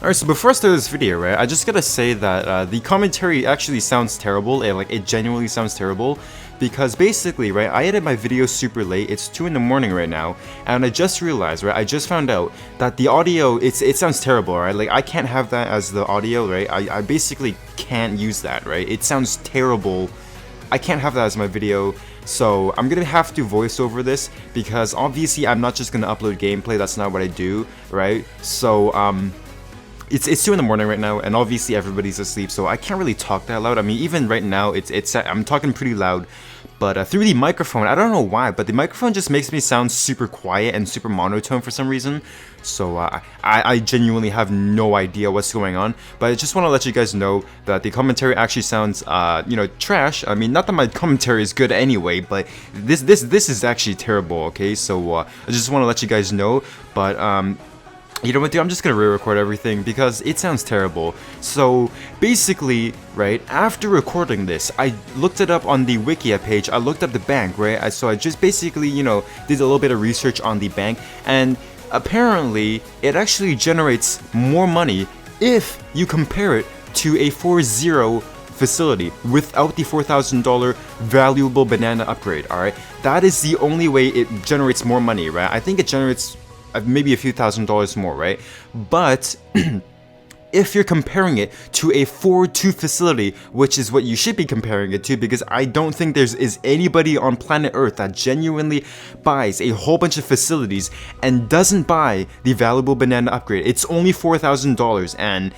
Alright, so before I start this video, right, I just gotta say that the commentary actually sounds terrible. It genuinely sounds terrible. Because basically, right, I edit my video super late. It's 2 in the morning right now, and I just realized, right, I just found out that the audio, it sounds terrible, right? Like, I can't have that as the audio, right? I basically can't use that, right? It sounds terrible. I can't have that as my video. So I'm gonna have to voice over this because obviously I'm not just gonna upload gameplay. That's not what I do, right? So it's 2 in the morning right now, and obviously everybody's asleep, so I can't really talk that loud. I mean, even right now, I'm talking pretty loud, but through the microphone, I don't know why, but the microphone just makes me sound super quiet and super monotone for some reason. So I genuinely have no idea what's going on, but I just want to let you guys know that the commentary actually sounds, you know, trash. I mean, not that my commentary is good anyway, but this is actually terrible. Okay, so I just want to let you guys know, but you know what, dude, I'm just gonna re-record everything because it sounds terrible. So basically, right, after recording this, I looked it up on the Wikia page. I looked up the bank, right? So I just basically, you know, did a little bit of research on the bank, and apparently it actually generates more money if you compare it to a 4.0 facility without the $4,000 valuable banana upgrade. All right, that is the only way it generates more money, right? I think it generates maybe a few $1,000s more, right? But if you're comparing it to a 4.2 facility, which is what you should be comparing it to, because I don't think is anybody on planet Earth that genuinely buys a whole bunch of facilities and doesn't buy the valuable banana upgrade. It's only $4,000, and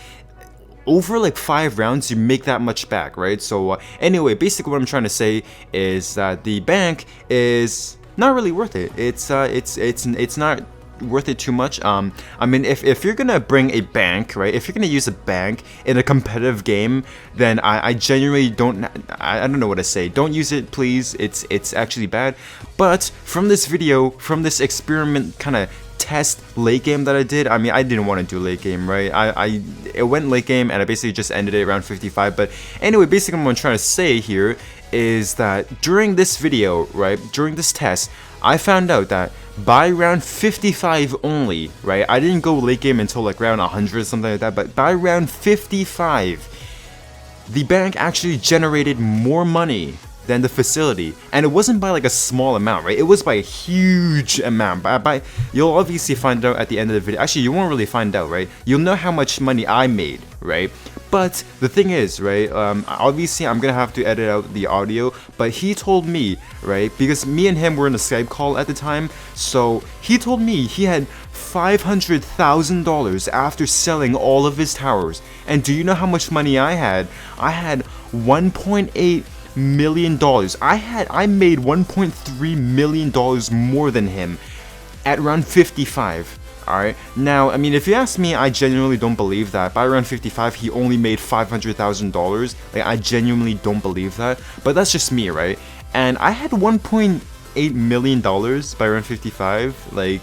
over like 5 rounds you make that much back, right? So anyway, basically what I'm trying to say is that the bank is not really worth it. It's not worth it too much. I mean, if you're gonna bring a bank, right, if you're gonna use a bank in a competitive game, then I genuinely don't know what to say. Don't use it, please. It's actually bad. But from this video, from this experiment kind of test late game that I did, I mean, I didn't want to do late game, right? It went late game and I basically just ended it around 55. But anyway, basically what I'm trying to say here is that during this video, right, during this test, I found out that by round 55 only, right, I didn't go late game until like round 100 or something like that, but by round 55, the bank actually generated more money than the facility, and it wasn't by like a small amount, right? It was by a huge amount. You'll obviously find out at the end of the video. Actually, you won't really find out, right? You'll know how much money I made, right? But the thing is, right, obviously I'm gonna have to edit out the audio, but he told me, right, because me and him were in a Skype call at the time, so he told me he had $500,000 after selling all of his towers. And do you know how much money I had? I had $1.8 million. I made $1.3 million more than him at round 55. Alright, now, I mean, if you ask me, I genuinely don't believe that. By around 55, he only made $500,000. Like, I genuinely don't believe that. But that's just me, right? And I had $1.8 million by around 55. Like,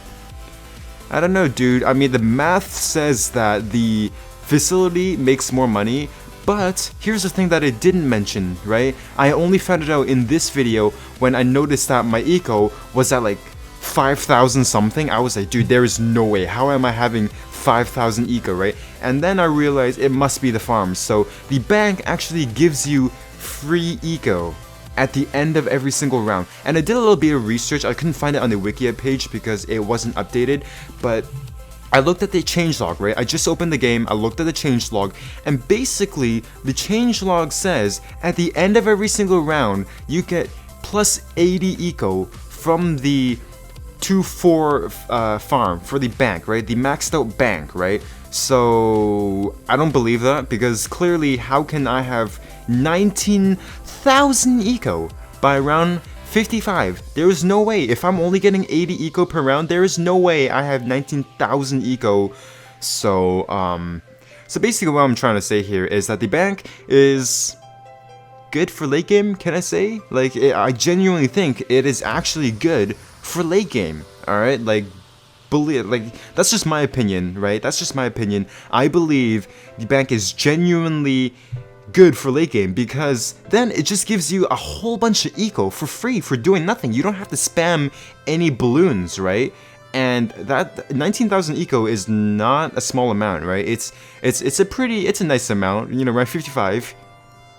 I don't know, dude. I mean, the math says that the facility makes more money. But here's the thing that it didn't mention, right? I only found it out in this video when I noticed that my eco was at like 5,000 something. I was like, dude, there is no way. How am I having 5,000 eco, right? And then I realized it must be the farm. So the bank actually gives you free eco at the end of every single round. And I did a little bit of research. I couldn't find it on the Wikia page because it wasn't updated, but I looked at the changelog, right? I just opened the game, I looked at the changelog, and basically the changelog says at the end of every single round you get plus 80 eco from the 2-4 farm for the bank, right? The maxed out bank, right? So I don't believe that, because clearly how can I have 19,000 eco by round 55? There is no way. If I'm only getting 80 eco per round, there is no way I have 19,000 eco. So so basically what I'm trying to say here is that the bank is good for late game, can I say? Like, I genuinely think it is actually good for late game. All right, like, believe, like, that's just my opinion, right? That's just my opinion. I believe the bank is genuinely good for late game, because then it just gives you a whole bunch of eco for free for doing nothing. You don't have to spam any balloons, right? And that 19,000 eco is not a small amount, right? It's a nice amount, you know, around 55.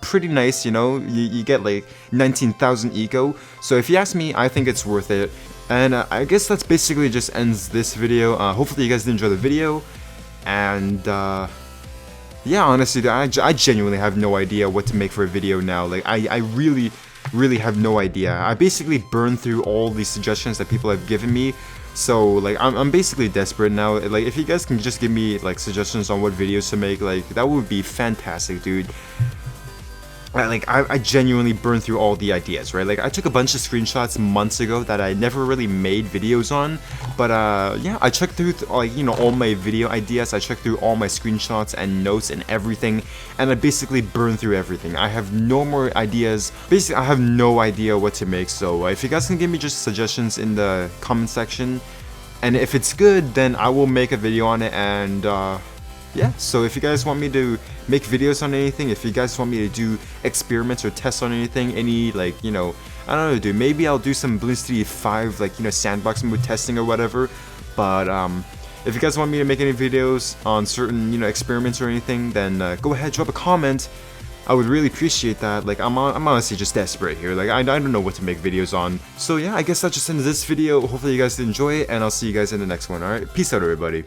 Pretty nice, you know, you get like 19,000 eco. So if you ask me, I think it's worth it. And I guess that's basically just ends this video. Hopefully you guys did enjoy the video. And yeah, honestly, I genuinely have no idea what to make for a video now. Like, I really have no idea. I basically burned through all these suggestions that people have given me. So like I'm basically desperate now. Like, if you guys can just give me like suggestions on what videos to make, like that would be fantastic, dude. Like, I genuinely burned through all the ideas, right? Like, I took a bunch of screenshots months ago that I never really made videos on, but yeah, I checked through like, you know, all my video ideas. I checked through all my screenshots and notes and everything, and I basically burned through everything. I have no more ideas. Basically, I have no idea what to make. So if you guys can give me just suggestions in the comment section, and if it's good, then I will make a video on it. And yeah, so if you guys want me to make videos on anything, if you guys want me to do experiments or tests on anything, any, like, you know, I don't know, dude, maybe I'll do some Bloons 5, like, you know, sandbox mode testing or whatever. But if you guys want me to make any videos on certain, you know, experiments or anything, then go ahead, drop a comment. I would really appreciate that. Like, I'm honestly just desperate here. Like, I don't know what to make videos on. So yeah, I guess that just ends this video. Hopefully you guys did enjoy it, and I'll see you guys in the next one. Alright, peace out, everybody.